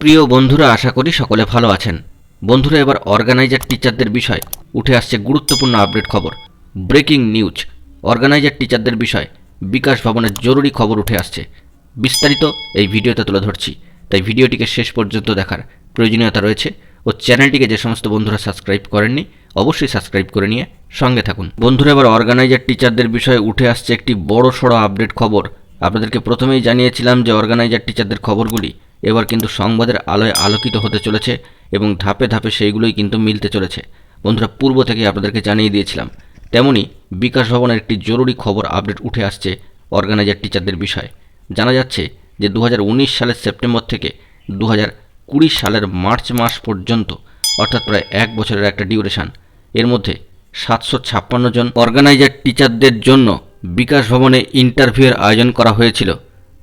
প্রিয় বন্ধুরা, আশা করি সকলে ভালো আছেন। বন্ধুরা, এবার অর্গানাইজার টিচারদের বিষয় উঠে আসছে গুরুত্বপূর্ণ আপডেট খবর। ব্রেকিং নিউজ, অর্গানাইজার টিচারদের বিষয় বিকাশ ভবনের জরুরি খবর উঠে আসছে। বিস্তারিত এই ভিডিওতে তুলে ধরছি, তাই ভিডিওটিকে শেষ পর্যন্ত দেখার প্রয়োজনীয়তা রয়েছে। ও চ্যানেলটিকে যে সমস্ত বন্ধুরা সাবস্ক্রাইব করেননি, অবশ্যই সাবস্ক্রাইব করে নিয়ে সঙ্গে থাকুন। বন্ধুরা, এবার অর্গানাইজার টিচারদের বিষয়ে উঠে আসছে একটি বড় সড়ো আপডেট খবর। আপনাদেরকে প্রথমেই জানিয়েছিলাম যে অর্গানাইজার টিচারদের খবরগুলি এবার কিন্তু সংবাদের আলোয় আলোকিত হতে চলেছে এবং ধাপে ধাপে সেইগুলোই কিন্তু মিলতে চলেছে। বন্ধুরা, পূর্ব থেকে আপনাদেরকে জানিয়ে দিয়েছিলাম। তেমনি বিকাশ ভবনের একটি জরুরি খবর আপডেট উঠে আসছে অর্গানাইজার টিচারদের বিষয়ে। জানা যাচ্ছে যে 2019 সালের সেপ্টেম্বর থেকে 2020 সালের মার্চ মাস পর্যন্ত, অর্থাৎ প্রায় এক বছরের একটা ডিউরেশন, এর মধ্যে 756 জন অর্গানাইজার টিচারদের জন্য বিকাশ ভবনে ইন্টারভিউয়ের আয়োজন করা হয়েছিল।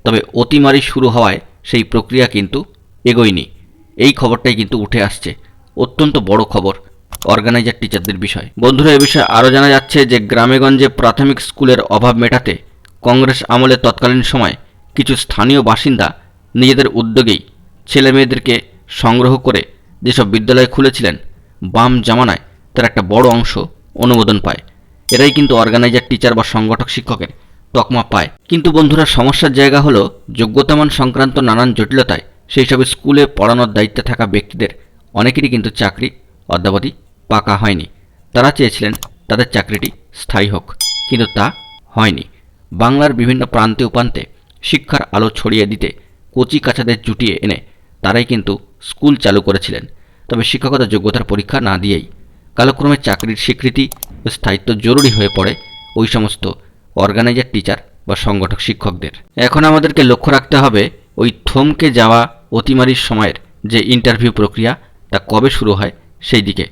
তবে অতিমারি শুরু হওয়ায় সেই প্রক্রিয়া কিন্তু এগোয়নি। এই খবরটাই কিন্তু উঠে আসছে, অত্যন্ত বড় খবর অর্গানাইজার টিচারদের বিষয়। বন্ধুরা, এ বিষয়ে আরও জানা যাচ্ছে যে গ্রামেগঞ্জে প্রাথমিক স্কুলের অভাব মেটাতে কংগ্রেস আমলে তৎকালীন সময় কিছু স্থানীয় বাসিন্দা নিজেদের উদ্যোগেই ছেলে মেয়েদেরকে সংগ্রহ করে যেসব বিদ্যালয় খুলেছিলেন, বাম জামানায় তার একটা বড় অংশ অনুমোদন পায়। এরাই কিন্তু অর্গানাইজার টিচার বা সংগঠক শিক্ষকের তকমা পায়। কিন্তু বন্ধুরা, সমস্যার জায়গা হলো যোগ্যতামান সংক্রান্ত নানান জটিলতায় সেই সব স্কুলে পড়ানোর দায়িত্বে থাকা ব্যক্তিদের অনেকেরই কিন্তু চাকরি অদ্যাবধি পাকা হয়নি। তারা চেয়েছিলেন তাদের চাকরিটি স্থায়ী হোক, কিন্তু তা হয়নি। বাংলার বিভিন্ন প্রান্তে উপান্তে শিক্ষার আলো ছড়িয়ে দিতে কচি কাচাদের জুটিয়ে এনে তারাই কিন্তু স্কুল চালু করেছিলেন। তবে শিক্ষকতার যোগ্যতার পরীক্ষা না দিয়েই কালক্রমে চাকরির স্বীকৃতি ও স্থায়িত্ব জরুরি হয়ে পড়ে ওই সমস্ত অর্গানাইজার টিচার বা সংগঠক শিক্ষকদের। এখন আমাদেরকে লক্ষ্য রাখতে হবে ওই থমকে যাওয়া অতিমারির সময়ের যে ইন্টারভিউ প্রক্রিয়া তা কবে শুরু হয় সেই দিকে।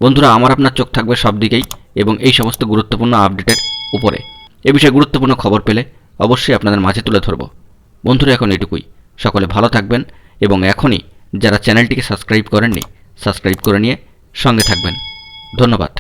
বন্ধুরা, আমার আপনার চোখ থাকবে সব দিকেই এবং এই সমস্ত গুরুত্বপূর্ণ আপডেটের উপরে। এ বিষয়ে গুরুত্বপূর্ণ খবর পেলে অবশ্যই আপনাদের মাঝে তুলে ধরব। বন্ধুরা, এখন এটুকুই। সকলে ভালো থাকবেন এবং এখনই যারা চ্যানেলটিকে সাবস্ক্রাইব করেননি, সাবস্ক্রাইব করে নিয়ে সঙ্গে থাকবেন। ধন্যবাদ।